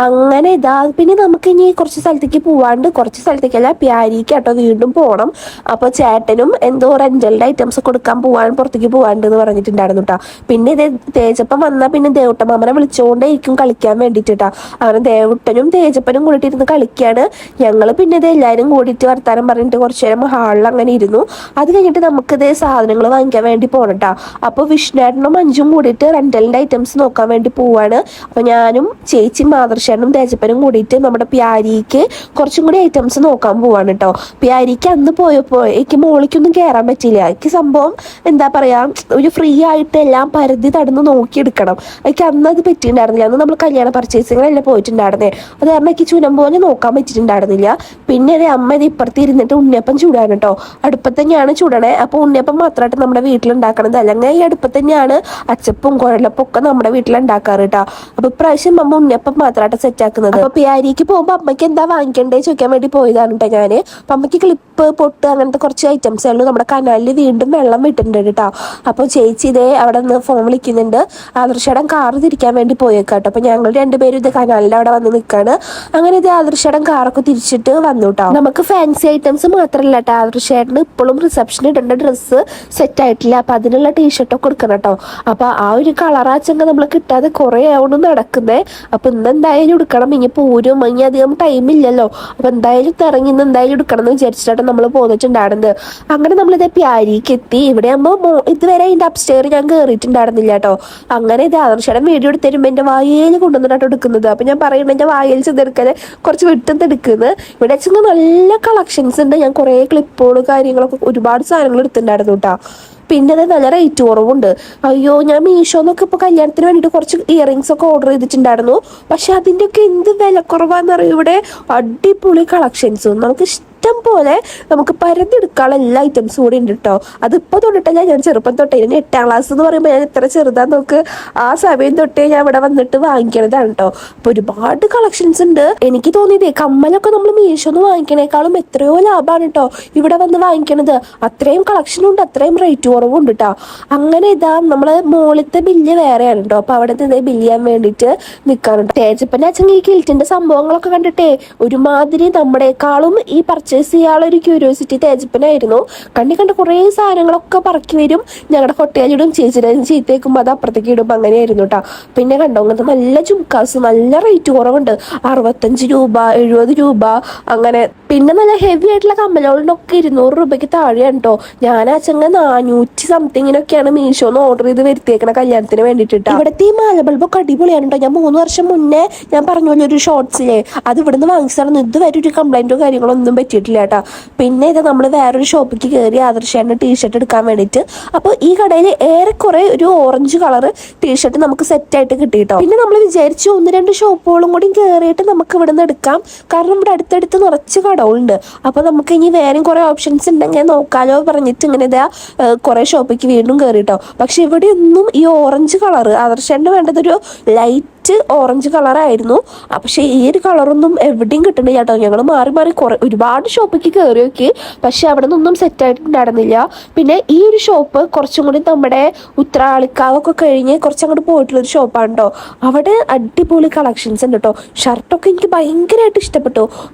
അങ്ങനെ ഇതാ പിന്നെ നമുക്ക് ഇനി കുറച്ച് സ്ഥലത്തേക്ക് പോവാണ്ട്, കുറച്ച് സ്ഥലത്തേക്കല്ല പ്യാരിക്ക് കേട്ടോ വീണ്ടും പോകണം. അപ്പോൾ ചേട്ടനും എന്തോ റെന്റലിൻ്റെ ഐറ്റംസ് കൊടുക്കാൻ പുറത്തേക്ക് പോകാണ്ട് എന്ന് പറഞ്ഞിട്ടുണ്ടായിരുന്നു കേട്ടോ. പിന്നെ ഇതേ തേജപ്പം വന്നാൽ പിന്നെ ദേവുട്ടമാമനെ വിളിച്ചുകൊണ്ടേയിരിക്കും കളിക്കാൻ വേണ്ടിയിട്ടാ. അങ്ങനെ ദേവുട്ടനും തേജപ്പനും കൂടിയിട്ട് ഇരുന്ന് കളിക്കുകയാണ്. ഞങ്ങൾ പിന്നെ ഇത് എല്ലാവരും കൂടിയിട്ട് വർത്താനം പറഞ്ഞിട്ട് കുറച്ചു നേരം ഹാളിൽ അങ്ങനെ ഇരുന്നു. അത് കഴിഞ്ഞിട്ട് നമുക്കിതേ സാധനങ്ങൾ വാങ്ങിക്കാൻ വേണ്ടി പോകണം കേട്ടോ. അപ്പോൾ വിഷ്ണുവേട്ടനും മഞ്ജും കൂടിയിട്ട് റെന്റലിൻ്റെ ഐറ്റംസ് നോക്കാൻ വേണ്ടി പോവാണ്. അപ്പോൾ ഞാനും ചേച്ചിയും ആദർശനും തേജപ്പനും കൂടിയിട്ട് നമ്മുടെ പ്യാരിക്ക് കുറച്ചും കൂടി ഐറ്റംസ് നോക്കാൻ പോവാണ് കേട്ടോ. പ്യാരിക്ക് അന്ന് പോയപ്പോൾ എനിക്ക് മോളിക്കൊന്നും കയറാൻ പറ്റില്ല. എനിക്ക് സംഭവം എന്താ പറയാ, ഒരു ഫ്രീ ആയിട്ട് എല്ലാം പരതി തടന്ന് നോക്കിയെടുക്കണം. എനിക്ക് അന്ന് അത് പറ്റിയിട്ടുണ്ടായിരുന്നില്ല. അന്ന് നമ്മൾ കല്യാണ പർച്ചേസിങ്ങളെല്ലാം പോയിട്ടുണ്ടായിരുന്നേ. അത് കാരണം എനിക്ക് ചുനം പോലെ നോക്കാൻ പറ്റിയിട്ടുണ്ടായിരുന്നില്ല. പിന്നെ അത് അമ്മ ഇത് ഇപ്പുറത്ത് ഇരുന്നിട്ട് ഉണ്ണിയപ്പം ചൂടാണ് കേട്ടോ. അടുപ്പത്ത് തന്നെയാണ് ചൂടണേ. അപ്പോൾ ഉണ്ണിയപ്പം മാത്രമായിട്ട് നമ്മുടെ വീട്ടിലുണ്ടാക്കണത്. അല്ലെങ്കിൽ ഈ അടുപ്പത്ത് തന്നെയാണ് അച്ചപ്പും കുഴലപ്പം ഒക്കെ നമ്മുടെ വീട്ടിലുണ്ടാക്കാറ് കേട്ടോ. അപ്പോൾ ഇപ്രാവശ്യം അമ്മ ഉണ്ണിയപ്പം മാത്രമായിട്ട് സെറ്റ് ആക്കുന്നത്. അപ്പോൾ പ്യാരിക്ക് പോകുമ്പോൾ അമ്മയ്ക്ക് എന്താ വാങ്ങിക്കണ്ടേ ചോദിക്കാൻ വേണ്ടി പോയതാണ് കേട്ടോ ഞാൻ. അപ്പം അമ്മയ്ക്ക് ക്ലിപ്പ്, പൊട്ട് അങ്ങനത്തെ കുറച്ച് ഐറ്റംസ് ആയിരുന്നു. നമ്മുടെ കനാലിൽ വീണ്ടും വെള്ളം വിട്ടിട്ടുണ്ട് കേട്ടോ. അപ്പോൾ ചേച്ചി ഇതേ അവിടെ നിന്ന് ഫോൺ വിളിക്കുന്നുണ്ട്. ആദർശേടൻ കാറ് തിരിക്കാൻ വേണ്ടി പോയേക്കാട്ടോ. അപ്പോൾ ഞങ്ങൾ രണ്ടുപേരും ഇത് കനാലിൻ്റെ അവിടെ വന്ന് നിൽക്കുകയാണ്. അങ്ങനെ ഇത് ആദർശേടൻ കാറൊക്കെ തിരിച്ചിട്ട് വന്നു കേട്ടോ. നമുക്ക് ഫാൻസി ഐറ്റംസ് മാത്രമല്ല കേട്ടോ, ആദർശേട്ടന് ഇപ്പോഴും റിസപ്ഷൻ ഇടേണ്ട ഡ്രസ്സ് സെറ്റ് ആയിട്ടില്ല. അപ്പം അതിനുള്ള ടീഷർട്ടൊക്കെ കൊടുക്കണം കേട്ടോ. അപ്പോൾ ആ ഒരു കളറാച്ചങ്ങ് നമ്മൾ കിട്ടാതെ കുറേ ആവണം നടക്കുന്നേ. അപ്പം ഇന്ന് എന്തായാലും എടുക്കണം. ഇനി പോരും, ഇനി അധികം ടൈം ഇല്ലല്ലോ. അപ്പം എന്തായാലും ഇറങ്ങി ഇന്ന് എന്തായാലും എടുക്കണം എന്ന് വിചാരിച്ചിട്ടാണ് നമ്മൾ പോന്നിട്ടുണ്ടായിരുന്നത്. അങ്ങനെ നമ്മളിത് പ്യാരിക്ക് എത്തി. ഇവിടെ ആകുമ്പോൾ ഇതുവരെ അതിൻ്റെ അപ്സ്റ്റെയർ ഞാൻ കയറിയിട്ടുണ്ടായിരുന്നില്ല കേട്ടോ. അങ്ങനെ ഇത് ആദർശേടൻ വീഡിയോ എടുത്ത് തരുമ്പോൾ എൻ്റെ വായയിൽ കൊണ്ടുവന്നിട്ടാണ് എടുക്കുന്നത്. അപ്പം ഞാൻ പറയുന്നത് എൻ്റെ വായയിൽ ചെന്നെടുക്കാൻ കുറച്ച് വിട്ടെന്ന് എടുക്കുന്നത്. ഇവിടെ വെച്ചാൽ നല്ല കളക്ഷൻസ് ഉണ്ട്. ഞാൻ കുറേ ക്ലിപ്പുകൾ കാര്യങ്ങളൊക്കെ ഒരുപാട് സാധനങ്ങൾ എടുത്തിട്ടുണ്ടായിരുന്നു കേട്ടോ. പിന്നെ അത് നല്ല റേറ്റ് കുറവുണ്ട്. അയ്യോ, ഞാൻ മീഷോന്നൊക്കെ ഇപ്പോൾ കല്യാണത്തിന് വേണ്ടിയിട്ട് കുറച്ച് ഇയറിങ്സ് ഒക്കെ ഓർഡർ ചെയ്തിട്ടുണ്ടായിരുന്നു. പക്ഷെ അതിൻ്റെയൊക്കെ എന്ത് വിലക്കുറവാന്ന് അറിയും. ഇവിടെ അടിപൊളി കളക്ഷൻസും നമുക്ക് ഇഷ്ടം പോലെ നമുക്ക് പരന്നെടുക്കാനുള്ള എല്ലാ ഐറ്റംസും കൂടി ഉണ്ട് കേട്ടോ. അതിപ്പോൾ തൊട്ടിട്ടല്ല, ഞാൻ ചെറുപ്പം തൊട്ടേ, ഞാൻ 8ാം ക്ലാസ് എന്ന് പറയുമ്പോൾ ഞാൻ എത്ര ചെറുതാന്ന് നോക്ക്. ആ സമയം തൊട്ടേ ഞാൻ ഇവിടെ വന്നിട്ട് വാങ്ങിക്കണതാണ് കേട്ടോ. അപ്പോൾ ഒരുപാട് കളക്ഷൻസ് ഉണ്ട്. എനിക്ക് തോന്നിയതേ കമ്മലൊക്കെ നമ്മൾ മീഷോന്ന് വാങ്ങിക്കണേക്കാളും എത്രയോ ലാഭമാണ് കേട്ടോ ഇവിടെ വന്ന് വാങ്ങിക്കണത്. അത്രയും കളക്ഷനും ഉണ്ട്, അത്രയും റേറ്റ് കുറവുണ്ട് കേട്ടോ. അങ്ങനെ ഇതാ നമ്മൾ മോളിലത്തെ ബില്ല് വേറെയാണ് കേട്ടോ. അപ്പോൾ അവിടെ നിന്ന് ബില്ല് ചെയ്യാൻ വേണ്ടിയിട്ട് നിൽക്കാറുണ്ട്. തേജപ്പൻ്റെ അച്ഛൻ ഈ കിൽറ്റിൻ്റെ സംഭവങ്ങളൊക്കെ കണ്ടിട്ടേ ഒരുമാതിരി നമ്മുടേക്കാളും ഈ പർച്ചേസ് ചെയ്യാനുള്ളൊരു ക്യൂരിയോസിറ്റി തേജപ്പനായിരുന്നു. കണ്ട് കുറേ സാധനങ്ങളൊക്കെ പറക്കി വരും. ഞങ്ങളുടെ കൊട്ടയിലിടും, ചേച്ചിയുടെ ചീത്തേക്കുമ്പോൾ അത് അപ്പുറത്തേക്ക് ഇടും. അങ്ങനെയായിരുന്നു കേട്ടോ. പിന്നെ കണ്ടോ അങ്ങനത്തെ നല്ല ജുംക്കാസ്, നല്ല റേറ്റ് കുറവുണ്ട്. 65 രൂപ, 70 രൂപ അങ്ങനെ. പിന്നെ നല്ല ഹെവി ആയിട്ടുള്ള കമ്മലുകളിനൊക്കെ 200 രൂപയ്ക്ക് താഴെയാണ് കേട്ടോ. ഞാൻ അച്ഛങ്ങ 400 സംതിങ്ങിനൊക്കെയാണ് മീഷോന്ന് ഓർഡർ ചെയ്ത് വരുത്തിയേക്കണ കല്യാണത്തിന് വേണ്ടിയിട്ട്. ഇവിടുത്തെ ഈ മാല ബൾബൊക്കെ അടിപൊളിയാണ് കേട്ടോ. ഞാൻ 3 വർഷം മുന്നേ ഞാൻ പറഞ്ഞ ഒരു ഷോർട്സിലെ അത് ഇവിടുന്ന് വാങ്ങിച്ചതാണ്. ഇതുവരെ ഒരു കംപ്ലൈൻറ്റോ കാര്യങ്ങളോ ഒന്നും പറ്റിയിട്ടില്ല കേട്ടോ. പിന്നെ ഇത് നമ്മൾ വേറൊരു ഷോപ്പിലേക്ക് കയറി ആദർശേട്ടൻ്റെ ടീഷർട്ട് എടുക്കാൻ വേണ്ടിയിട്ട്. അപ്പോൾ ഈ കടയിൽ ഏറെക്കുറെ ഒരു ഓറഞ്ച് കളർ ടീഷർട്ട് നമുക്ക് സെറ്റായിട്ട് കിട്ടി കേട്ടോ. പിന്നെ നമ്മൾ വിചാരിച്ചു 1-2 ഷോപ്പുകളും കൂടി കയറിയിട്ട് നമുക്ക് ഇവിടെ നിന്ന് എടുക്കാം. കാരണം ഇവിടെ അടുത്തടുത്ത് നിറച്ച് കട കൊണ്ടുപോകുന്നുണ്ട്. അപ്പോൾ നമുക്ക് ഇനി വേറെയും കുറേ ഓപ്ഷൻസ് ഉണ്ടെങ്കിൽ നോക്കാലോ പറഞ്ഞിട്ട് ഇങ്ങനെ ഇതാ കുറേ ഷോപ്പിലേക്ക് വീണ്ടും കയറിട്ടോ. പക്ഷെ ഇവിടെയൊന്നും ഈ ഓറഞ്ച് കളറ് ആദർശേട്ടന് വേണ്ടതൊരു ലൈറ്റ് ഓറഞ്ച് കളറായിരുന്നു. പക്ഷേ ഈ ഒരു കളറൊന്നും എവിടെയും കിട്ടണില്ല കേട്ടോ. ഞങ്ങൾ മാറി മാറി ഒരുപാട് ഷോപ്പിലേക്ക് കയറി നോക്കി, പക്ഷെ അവിടെ നിന്നൊന്നും സെറ്റായിട്ടുണ്ടായിരുന്നില്ല. പിന്നെ ഈ ഒരു ഷോപ്പ് കുറച്ചും കൂടി നമ്മുടെ ഉത്രാളിക്കാവൊക്കെ കഴിഞ്ഞ് കുറച്ചങ്ങോട്ട് പോയിട്ടുള്ളൊരു ഷോപ്പാണ് കേട്ടോ. അവിടെ അടിപൊളി കളക്ഷൻസ് ഉണ്ട് കേട്ടോ. ഷർട്ടൊക്കെ എനിക്ക് ഭയങ്കരമായിട്ട് ഇഷ്ടപ്പെട്ടു.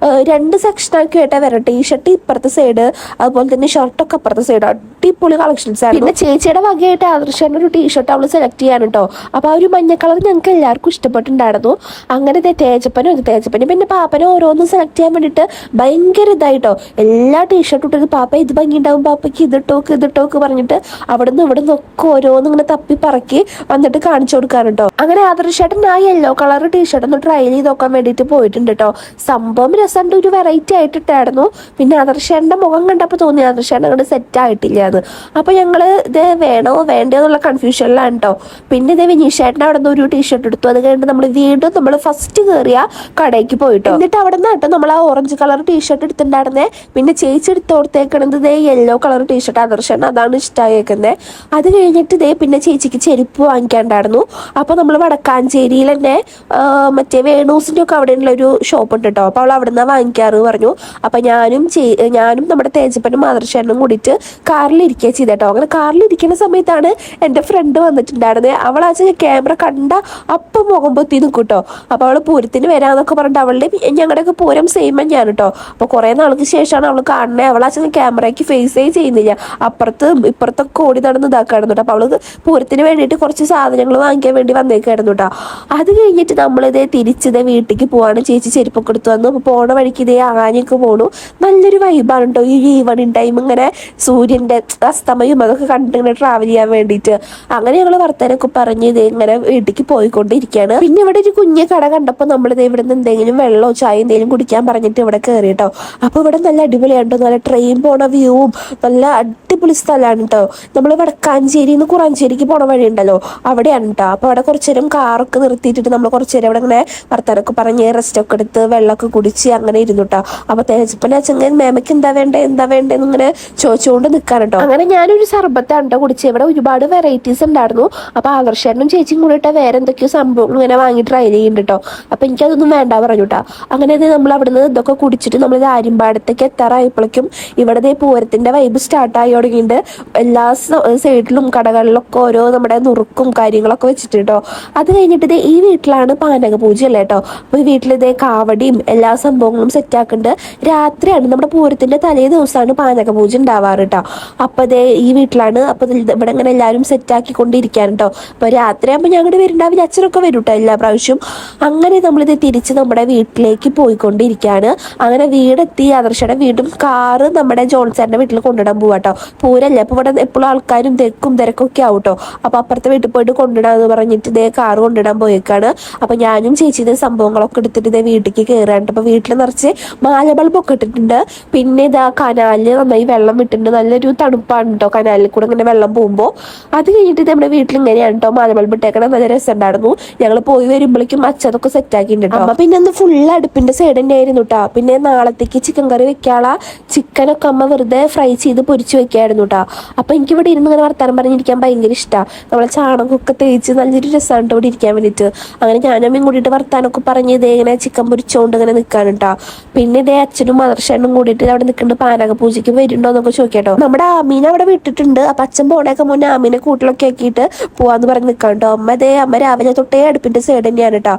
2 സെക്ഷനാക്കി ആയിട്ടാണ് വരാം. ടീഷർട്ട് ഇപ്പുറത്തെ സൈഡ്, അതുപോലെ തന്നെ ഷർട്ടൊക്കെ അപ്പുറത്തെ സൈഡ്. അടിപൊളി കളക്ഷൻസ് ആണ്. പിന്നെ ചേച്ചിയുടെ വകയായിട്ട് ആദർശേൻ്റെ ഒരു ടീഷർട്ട് അവൾ സെലക്ട് ചെയ്യാൻ കേട്ടോ. അപ്പോൾ ആ ഒരു മഞ്ഞ കളർ ഞങ്ങൾക്ക് എല്ലാവർക്കും ഇഷ്ടപ്പെട്ടിട്ടുണ്ടായിരുന്നു. അങ്ങനെ തേജപ്പനും പിന്നെ പാപ്പനും ഓരോന്നും സെലക്ട് ചെയ്യാൻ വേണ്ടിയിട്ട് ഭയങ്കര ഇതായിട്ടോ. എല്ലാ ടീഷർട്ടും ഇട്ടത് പാപ്പ ഇത് ഭംഗിയുണ്ടാവും, പാപ്പയ്ക്ക് ഇതിട്ടോക്ക് പറഞ്ഞിട്ട് അവിടെ നിന്നൊക്കെ ഓരോന്നും ഇങ്ങനെ തപ്പി പറക്കി വന്നിട്ട് കാണിച്ചു കൊടുക്കാറുണ്ടോ. അങ്ങനെ ആദർശേട്ടൻ ആ യെല്ലോ കളർ ടീഷർട്ട് ഒന്ന് ട്രൈ ചെയ്ത് നോക്കാൻ വേണ്ടിയിട്ട് പോയിട്ടുണ്ട് കേട്ടോ. സംഭവം രസമുണ്ട്, ഒരു വെറൈറ്റി ആയിട്ടിട്ടായിരുന്നു. പിന്നെ ആദർശേട്ടൻ്റെ മുഖം കണ്ടപ്പോൾ തോന്നി ആദർശേട്ടൻ അങ്ങോട്ട് സെറ്റ് ആയിട്ടില്ല എന്ന്. അപ്പോൾ ഞങ്ങൾ ഇത് വേണോ വേണ്ടോ എന്നുള്ള കൺഫ്യൂഷനിലാണ് കേട്ടോ. പിന്നെ ഇത് വിനീഷേട്ടൻ അവിടെ നിന്ന് ഒരു ടീഷർട്ട് എടുത്തു. അത് കഴിഞ്ഞിട്ട് നമ്മൾ ഫസ്റ്റ് കയറിയ കടയ്ക്ക് പോയിട്ടോ. എന്നിട്ട് അവിടെ നിന്ന് കേട്ടോ നമ്മൾ ആ ഓറഞ്ച് കളർ ടീഷർട്ട് എടുത്തിട്ടുണ്ടായിരുന്നേ. പിന്നെ ചേച്ചി എടുത്ത് കൊടുത്തേക്കണത് ഇതേ യെല്ലോ കളർ ടീഷർട്ട് ആദർശേട്ടൻ അതാണ് ഇഷ്ടമായേക്കുന്നത്. അത് കഴിഞ്ഞിട്ട് ഇതേ പിന്നെ ചേച്ചിക്ക് ചെരുപ്പ് വാങ്ങിക്കാണ്ടായിരുന്നു. അപ്പോൾ നമ്മൾ വടക്കാഞ്ചേരിയിൽ തന്നെ മറ്റേ വേണൂസിൻ്റെ ഒക്കെ അവിടെയുള്ള ഒരു ഷോപ്പ് ഉണ്ട് കേട്ടോ. അപ്പോൾ അവൾ അവിടെ നിന്നാണ് വാങ്ങിക്കാറ് പറഞ്ഞു. അപ്പം ഞാനും നമ്മുടെ തേജപ്പനും ആദർശേട്ടനും കൂടിയിട്ട് കാറിലിരിക്കുക ചെയ്തേട്ടോ. അങ്ങനെ കാറിലിരിക്കുന്ന സമയത്താണ് എൻ്റെ ഫ്രണ്ട് വന്നിട്ടുണ്ടായിരുന്നത്. അവളാച്ച ക്യാമറ കണ്ട അപ്പം മുഖം പൊത്തി നിൽക്കും കേട്ടോ. അപ്പോൾ അവൾ പൂരത്തിന് വരാമെന്നൊക്കെ പറഞ്ഞിട്ട് അവളുടെ ഞങ്ങളുടെയൊക്കെ പൂരം സെയിം ഞാൻ കേട്ടോ. അപ്പോൾ കുറേ നാൾക്ക് ശേഷമാണ് അവൾ കാണുന്നത്. അവളാച്ച ക്യാമറയ്ക്ക് ഫേസേ ചെയ്യുന്നില്ല, ഇപ്പുറത്തൊക്കെ ഓടി നടന്ന് ഇതാക്കായിരുന്നു കേട്ടോ. അപ്പോൾ അവൾ പൂരത്തിന് വേണ്ടിയിട്ട് കുറച്ച് സാധനങ്ങൾ വാങ്ങിക്കാൻ വേണ്ടി വന്നേക്കായിരുന്നു കേട്ടോ. അത് കഴിഞ്ഞിട്ട് നമ്മളിതേ തിരിച്ചതേ വീട്ടിലേക്ക് പോവാണ്. ചേച്ചി ചെരുപ്പൊക്കെ എടുത്ത് വന്നു. അപ്പോൾ പോണ വഴിക്ക് ഇതേ ആനയൊക്കെ പോണു. നല്ലൊരു വൈബാണ് കേട്ടോ ഈ ഈവനിങ് ടൈം. ഇങ്ങനെ സൂര്യൻ്റെ അസ്തമയം അതൊക്കെ കണ്ടിങ്ങനെ ട്രാവൽ ചെയ്യാൻ വേണ്ടിയിട്ട്. അങ്ങനെ ഞങ്ങൾ വർത്തനൊക്കെ പറഞ്ഞ് ഇതേ ഇങ്ങനെ വീട്ടിലേക്ക് പോയിക്കൊണ്ടിരിക്കുകയാണ്. പിന്നെ ഇവിടെ ഒരു കുഞ്ഞു കട കണ്ടപ്പോൾ നമ്മളിത് ഇവിടെ നിന്ന് എന്തെങ്കിലും വെള്ളമോ ചായ എന്തെങ്കിലും കുടിക്കാൻ പറഞ്ഞിട്ട് ഇവിടെ കയറി കേട്ടോ. അപ്പോൾ ഇവിടെ നല്ല അടിപൊളിയാണ്. നല്ല ട്രെയിൻ പോണ വ്യൂവും നല്ല അടിപൊളി സ്ഥലമാണ് കേട്ടോ. നമ്മൾ വടക്കാഞ്ചേരിയിൽ നിന്ന് കുറാഞ്ചേരിക്ക് പോണ വഴി ഉണ്ടല്ലോ, അവിടെയാണ് കേട്ടോ. അപ്പോൾ അവിടെ കുറച്ചു നേരം കാറൊക്കെ നിർത്തിയിട്ടിട്ട് നമ്മൾ കുറച്ചു നേരം അവിടെ ഇങ്ങനെ വർത്താനൊക്കെ പറഞ്ഞ് റെസ്റ്റൊക്കെ എടുത്ത് വെള്ളമൊക്കെ കുടിച്ച് അങ്ങനെ ഇരുന്നു കേട്ടോ. അപ്പോൾ തേജപ്പൻ അച്ഛൻ മേമയ്ക്ക് എന്താ വേണ്ടതെന്ന് ഇങ്ങനെ ചോദിച്ചുകൊണ്ട് നിൽക്കാൻ കേട്ടോ. അങ്ങനെ ഞാനൊരു സർബത്താണ് കേട്ടോ കുടിച്ച്. ഇവിടെ ഒരുപാട് വെറൈറ്റീസ് ഉണ്ടായിരുന്നു. അപ്പോൾ ആദർശേട്ടനും ചേച്ചിയും കൂടിയിട്ട് വേറെ എന്തൊക്കെയോ സംഭവം ഇങ്ങനെ വാങ്ങി ട്രൈ ചെയ്യുന്നുണ്ട് കേട്ടോ. അപ്പോൾ എനിക്കതൊന്നും വേണ്ട പറഞ്ഞു കേട്ടോ. അങ്ങനെ നമ്മൾ അവിടുന്ന് ഇതൊക്കെ കുടിച്ചിട്ട് നമ്മൾ ആര്യമ്പാടത്തേക്ക് എത്താറായപ്പോഴേക്കും ഇവിടെ പൂരത്തിൻ്റെ വൈബ് സ്റ്റാർട്ടായി തുടങ്ങിയിട്ട് എല്ലാ സൈഡിലും കടകളിലൊക്കെ ഓരോ നമ്മുടെ നുറുക്കും കാര്യങ്ങളൊക്കെ വെച്ചിട്ട് കേട്ടോ. അത് കഴിഞ്ഞിട്ട് ഈ വീട്ടിലാണ് പാനക പൂജ അല്ലേ കേട്ടോ. അപ്പോൾ ഈ വീട്ടിലിതേ കാവടിയും എല്ലാ സംഭവങ്ങളും സെറ്റാക്കുന്നുണ്ട്. രാത്രിയാണ്, നമ്മുടെ പൂരത്തിൻ്റെ തലേ ദിവസമാണ് പാനക പൂജ ഉണ്ടാവാറ് കേട്ടോ. അപ്പോൾ ഈ വീട്ടിലാണ്. അപ്പോൾ ഇവിടെ ഇങ്ങനെ എല്ലാവരും സെറ്റാക്കിക്കൊണ്ടിരിക്കാൻ കേട്ടോ. അപ്പോൾ രാത്രിയാകുമ്പോൾ ഞങ്ങളുടെ വരുന്നുണ്ടാവില്ല, അച്ഛനൊക്കെ വരും കേട്ടോ എല്ലാ പ്രാവശ്യവും. അങ്ങനെ നമ്മളിത് തിരിച്ച് നമ്മുടെ വീട്ടിലേക്ക് പോയിക്കൊണ്ടിരിക്കുകയാണ്. അങ്ങനെ വീടെത്തി. ആദർശയുടെ വീടും കാറ് നമ്മുടെ ജോൺസാറിൻ്റെ വീട്ടിൽ കൊണ്ടുവിടാൻ പോവാട്ടോ. പൂരല്ലേ, അപ്പോൾ ഇവിടെ എപ്പോഴും ആൾക്കാരും തിരക്കൊക്കെ ആവും കേട്ടോ. അപ്പോൾ അപ്പുറത്തെ വീട്ടിൽ പോയിട്ട് കൊണ്ടിടാന്ന് പറഞ്ഞിട്ട് ഇതേ കാറ് കൊണ്ടിടാൻ പോയേക്കാണ്. അപ്പോൾ ഞാനും ചേച്ചി ഇതേ സംഭവങ്ങളൊക്കെ എടുത്തിട്ട് ഇതേ വീട്ടിലേക്ക് കയറാണ്ട്. അപ്പോൾ വീട്ടിൽ നിറച്ച് മാല ബൾബൊക്കെ ഇട്ടിട്ടുണ്ട്. പിന്നെ ഇതാ കനാലിൽ നന്നായി വെള്ളം വിട്ടിട്ടുണ്ട്. നല്ലൊരു തണുപ്പാണ് കേട്ടോ കനാലിൽ കൂടെ ഇങ്ങനെ വെള്ളം പോകുമ്പോൾ. അത് കഴിഞ്ഞിട്ട് നമ്മുടെ വീട്ടിൽ ഇങ്ങനെയാണ് കേട്ടോ മാല ബൾബ് ഇട്ടേക്കണം. നല്ല രസമുണ്ടായിരുന്നു. ഞങ്ങൾ പോയി വരുമ്പോഴേക്കും അച്ഛതൊക്കെ സെറ്റാക്കിയിട്ടുണ്ട് കേട്ടോ. പിന്നെ ഒന്ന് ഫുള്ള് അടുപ്പിൻ്റെ സൈഡ് തന്നെ ആയിരുന്നു കേട്ടോ. പിന്നെ നാളത്തേക്ക് ചിക്കൻ കറി വെക്കാനുള്ള ചിക്കനൊക്കെ അമ്മ വെറുതെ ഫ്രൈ ചെയ്ത് പൊരിച്ച് വെക്കായിരുന്നു കേട്ടോ. അപ്പോൾ എനിക്കിവിടെ ഇരുന്ന് ഇങ്ങനെ വർത്താനം പറഞ്ഞിരിക്കാൻ ഭയങ്കര ഇഷ്ടമാണ്. നമ്മളെ ചാണകമൊക്കെ തേച്ച് നല്ലൊരു രസമാണ് ഇവിടെ ഇരിക്കാൻ വേണ്ടിയിട്ട്. അങ്ങനെ ഞാനമ്മയും കൂടിയിട്ട് വർത്താനമൊക്കെ പറഞ്ഞ് ഇതേ ഇങ്ങനെ ചിക്കൻ പൊരിച്ചുകൊണ്ട് ഇങ്ങനെ നിൽക്കാൻ കേട്ടോ. പിന്നെ ഇതേ അച്ഛനും മദർശനും കൂടിയിട്ട് അവിടെ നിൽക്കുന്നുണ്ട്. പാനക പൂജയ്ക്ക് വരുന്നുണ്ടോ എന്നൊക്കെ ചോദിക്കാട്ടോ. നമ്മുടെ ആമീനെ അവിടെ വിട്ടിട്ടുണ്ട്. അപ്പം അച്ഛൻ പോണേക്കെ മുന്നേ ആമീനെ കൂട്ടിലൊക്കെ ആക്കിയിട്ട് പോവാന്ന് പറഞ്ഞ് നിൽക്കാം കേട്ടോ. അമ്മ രാവിലെ തൊട്ടേ അടുപ്പിൻ്റെ സൈഡ് തന്നെയാണ് കേട്ടോ.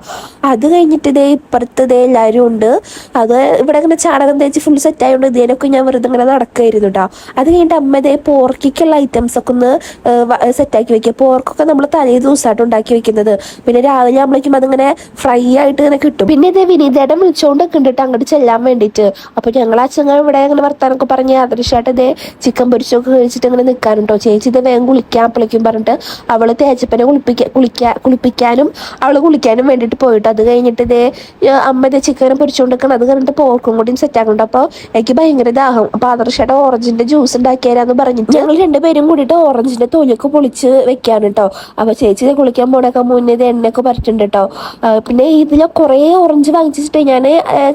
അത് കഴിഞ്ഞിട്ട് ഇതേ ഇപ്പുറത്ത് ഇതേ എല്ലാവരും ഉണ്ട്. അത് ഇവിടെ ഇങ്ങനെ ചാണകം തേച്ച് ഫുൾ സെറ്റ് ആയതുകൊണ്ട് ഇതിനൊക്കെ ഞാൻ വെറുതെ ഇങ്ങനെ നടക്കുമായിരുന്നു കേട്ടോ. അത് കഴിഞ്ഞിട്ട് അമ്മ ഇതേ പോർക്കിക്കുള്ള ഐറ്റംസ് ഒക്കെ ഒന്ന് സെറ്റാക്കി വെക്കുക. പോർക്കൊക്കെ നമ്മൾ തലേ ദിവസമായിട്ട് ഉണ്ടാക്കി വെക്കുന്നത്. പിന്നെ രാവിലെ ആകുമ്പോഴേക്കും അതിങ്ങനെ ഫ്രൈ ആയിട്ട് ഇങ്ങനെ കിട്ടും. പിന്നെ ഇതേ വിനീതേട്ടൻ വിളിച്ചുകൊണ്ടൊക്കെ ഉണ്ട് കേട്ടോ അങ്ങോട്ട് ചെല്ലാൻ വേണ്ടിയിട്ട്. അപ്പോൾ ഞങ്ങൾ അച്ഛങ്ങൾ ഇവിടെ അങ്ങനെ വർത്താനൊക്കെ പറഞ്ഞ് ആദർശമായിട്ട് ഇതേ ചിക്കൻ പൊരിച്ച് പൊരിച്ചൊക്കെ കഴിച്ചിട്ട് ഇങ്ങനെ നിൽക്കാനുണ്ടോ. ചേച്ചി ഇത് വേഗം കുളിക്കാൻ അപ്പളേക്കും പറഞ്ഞിട്ട് അവള് തേജപ്പനെ കുളിപ്പിക്കാനും അവള് കുളിക്കാനും വേണ്ടിയിട്ട് പോയിട്ട് അത് കഴിഞ്ഞിട്ട് ഇതേ അമ്മ ഇതേ ചിക്കനും പൊരിച്ചുകൊണ്ടിരിക്കണം. അത് കഴിഞ്ഞിട്ട് പോർക്കും കൂടിയും സെറ്റ് ആക്കുന്നുണ്ട്. അപ്പോൾ എനിക്ക് ഭയങ്കര ദാഹം. അപ്പോൾ ആദർശയുടെ ഓറഞ്ചിന്റെ ജ്യൂസ് ഉണ്ടാക്കിയാരാന്ന് പറഞ്ഞിട്ട് ഞങ്ങൾ രണ്ടുപേരും കൂടിയിട്ട് ഓറഞ്ചിന്റെ തൊലിയൊക്കെ പൊളിച്ച് വെക്കാൻ കേട്ടോ. അപ്പോൾ ചേച്ചി കുളിക്കാൻ പോണൊക്കെ മുന്നേ ഇത് എണ്ണയൊക്കെ പറിച്ചിട്ടുണ്ട് കേട്ടോ. പിന്നെ ഇതിൽ കുറേ ഓറഞ്ച് വാങ്ങിച്ചിട്ട് ഞാൻ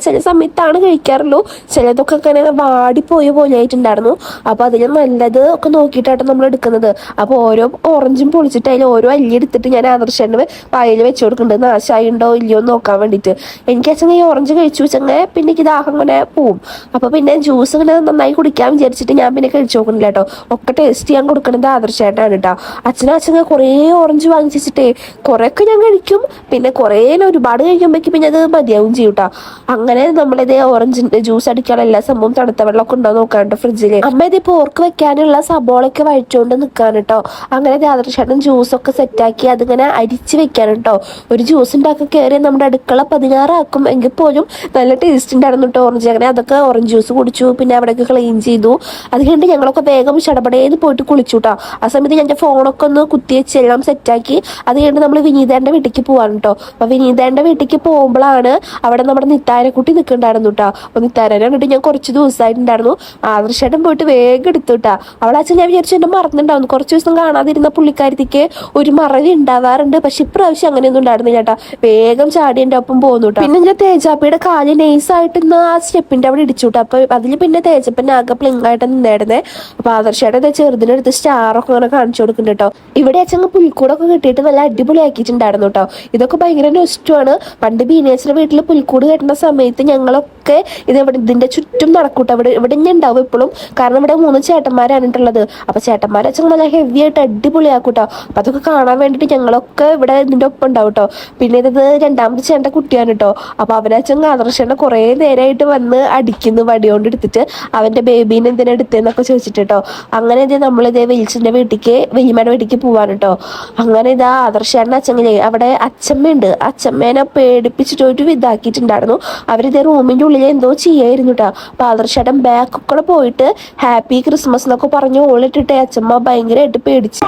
ചില സമയത്താണ് കഴിക്കാറുള്ളൂ. ചിലതൊക്കെ ഇങ്ങനെ വാടിപ്പോയ പോലെ ആയിട്ടുണ്ടായിരുന്നു. അപ്പോൾ അതിൽ നല്ലത് ഒക്കെ നോക്കിയിട്ടാണ് നമ്മൾ എടുക്കുന്നത്. അപ്പോൾ ഓരോ ഓറഞ്ചും പൊളിച്ചിട്ട് അതിൽ ഓരോ അല്ലി എടുത്തിട്ട് ഞാൻ ആദർശന് വായിൽ വെച്ച് കൊടുക്കുന്നുണ്ട്, നാശമായി ഉണ്ടോ ഇല്ലയോ എന്ന് നോക്കാൻ വേണ്ടിയിട്ട്. എനിക്ക് വെച്ചെങ്കിൽ ഈ ഓറഞ്ച് കഴിച്ചു വെച്ചെങ്കിൽ പിന്നെ എനിക്ക് ദാഹം ഇങ്ങനെ പോവും. അപ്പോൾ പിന്നെ ജ്യൂസ് ഇങ്ങനെ നന്നായി കുടിക്കാൻ വിചാരിച്ചിട്ട് ഞാൻ പിന്നെ കഴിച്ചു നോക്കുന്നില്ല കേട്ടോ. ഒക്കെ ടേസ്റ്റ് ചെയ്യാൻ കൊടുക്കുന്നത് ആദർശമായിട്ടാണ് കേട്ടോ. അച്ഛനെ കുറേ ഓറഞ്ച് വാങ്ങിച്ച് വെച്ചിട്ടേ കുറേയൊക്കെ ഞാൻ കഴിക്കും. പിന്നെ കുറേ ഒരുപാട് കഴിക്കുമ്പോഴേക്കും പിന്നെ അത് മതിയാവും ചെയ്യും കേട്ടോ. അങ്ങനെ നമ്മളിതേ ഓറഞ്ചിന്റെ ജ്യൂസ് അടിക്കാനുള്ള എല്ലാ സംഭവം തണുത്ത വെള്ളമൊക്കെ ഉണ്ടോ നോക്കാണ്ട് ഫ്രിഡ്ജിൽ. അമ്മ ഇത് പോർക്ക് വെക്കാനുള്ള സബോളൊക്കെ വഴിച്ചുകൊണ്ട് നിൽക്കാൻ കേട്ടോ. അങ്ങനെ ആദർശേട്ടൻ ജ്യൂസൊക്കെ സെറ്റാക്കി അതിങ്ങനെ അരിച്ച് വെക്കാൻ കേട്ടോ. ഒരു ജ്യൂസ് ഉണ്ടാക്കി കയറി നമ്മുടെ അടുക്കള 16 ആക്കും എങ്കിൽ പോലും നല്ല ടേസ്റ്റ് ഉണ്ടായിരുന്നു കേട്ടോ ഓറഞ്ച്. അങ്ങനെ അതൊക്കെ ഓറഞ്ച് ജ്യൂസ് കുടിച്ചു. പിന്നെ അവിടെയൊക്കെ ക്ലീൻ ചെയ്തു. അത് കഴിഞ്ഞിട്ട് ഞങ്ങളൊക്കെ വേഗം ചടപടേന്ന് പോയിട്ട് കുളിച്ചു കേട്ടോ. ആ സമയത്ത് ഞാൻ ഫോണൊക്കെ ഒന്ന് കുത്തിവെച്ച് എല്ലാം സെറ്റാക്കി അത് കഴിഞ്ഞിട്ട് നമ്മൾ വിനീതേൻ്റെ വീട്ടിലേക്ക് പോവാണ് കേട്ടോ. അപ്പോൾ വിനീതേൻ്റെ വീട്ടിലേക്ക് പോകുമ്പോഴാണ് അവിടെ നമ്മുടെ നിത്താരക്കുട്ടി നിൽക്കുന്നുണ്ടായിരുന്നു കേട്ടോ. അപ്പോൾ നിത്താരനെ കണ്ടിട്ട് ഞാൻ കുറച്ച് ദിവസമായിട്ടുണ്ടായിരുന്നു. ആദർശേട്ടൻ പോയിട്ട് വേഗം എടുത്തു കേട്ടോ. അവളെ അച്ഛൻ ഞാൻ വിചാരിച്ചു എന്നെ മറന്നിട്ടുണ്ടാവുന്നു. കുറച്ച് ദിവസം കാണാതിരുന്ന പുള്ളിക്കാരത്തിക്ക് ഒരു മറവി ഉണ്ടാവാറുണ്ട്. പക്ഷെ ഇപ്രാവശ്യം അങ്ങനെയൊന്നും ഉണ്ടായിരുന്നില്ല കേട്ടോ. വേഗം ചാടി എൻ്റെ ഒപ്പം പോകുന്നു കേട്ടോ. പിന്നെ ഞാൻ തേജാപ്പിയുടെ കാല് നൈസായിട്ട് ഇന്ന് ആ സ്റ്റെപ്പിൻ്റെ അവിടെ ഇടിച്ചു കേട്ടോ. അപ്പോൾ അതിൽ പിന്നെ തേജപ്പൻ ആകെ പ്ലിങ്ങായിട്ട് നിന്നായിരുന്നേ. അപ്പോൾ ആദർശേട്ടൻ ചെറുതിനെടുത്ത് സ്റ്റാറൊക്കെ അങ്ങനെ കാണിച്ചു കൊടുക്കുന്നുണ്ട് കേട്ടോ. ഇവിടെ അച്ഛൻ പുൽക്കൂടൊക്കെ കിട്ടിയിട്ട് നല്ല അടിപൊളിയാക്കിയിട്ടുണ്ടായിരുന്നു കേട്ടോ. ഇതൊക്കെ ഭയങ്കര നൊസ്റ്റുമാണ്. പണ്ട് ബീനേച്ചിന്റെ വീട്ടിൽ പുൽക്കൂട് കെട്ടുന്ന സമയത്ത് ഞങ്ങളൊക്കെ ഇതിന്റെ ചുറ്റും നടക്കൂട്ടോ. ഇവിടെ തന്നെ ഉണ്ടാവും എപ്പോഴും. കാരണം ഇവിടെ 3 ചേട്ടന്മാരാണ് ഉള്ളത്. അപ്പൊ ചേട്ടന്മാരെ അച്ഛൻ നല്ല ഹെവി ആയിട്ട് അടിപൊളിയാക്കൂട്ടോ. അപ്പൊ അതൊക്കെ കാണാൻ വേണ്ടിയിട്ട് ഞങ്ങളൊക്കെ ഇവിടെ ഇതിന്റെ ഒപ്പം ഉണ്ടാവും കേട്ടോ. പിന്നെ ഇത് 2ാമത്തെ ചേട്ടൻ്റെ കുട്ടിയാണ് കേട്ടോ. അപ്പൊ അവനച്ഛൻ ആദർശേട്ടൻ കുറേ നേരമായിട്ട് വന്ന് അടിക്കുന്നു വടി കൊണ്ട് എടുത്തിട്ട്. അവന്റെ ബേബീനെ എന്തിനാ എടുത്തതെന്നൊക്കെ ചോദിച്ചിട്ട് കേട്ടോ. അങ്ങനെ നമ്മളിതേ വെലിച്ചിന്റെ വലിയമ്മയുടെ വീട്ടിലേക്ക് പോവാണ് കേട്ടോ. അങ്ങനെ ഇതാ ആദർശേട്ടൻ്റെ അച്ഛനെ അവിടെ അച്ഛമ്മയുണ്ട്. അച്ഛമ്മേനെ പേടിപ്പിച്ചിട്ട് ഇതാക്കിയിട്ടുണ്ടായിരുന്നു. അവരിതേ റൂമിന്റെ ഉള്ളിൽ എന്തോ ചെയ്യായിരുന്നു കേട്ടോ. അപ്പൊ ആദർശേട്ടൻ ബാക്കൊക്കെ പോയിട്ട് ഹാപ്പി ക്രിസ്മസ് എന്നൊക്കെ പറഞ്ഞു ഓളിട്ടിട്ടേ അച്ഛമ്മ ഭയങ്കരമായിട്ട് പേടിച്ചു.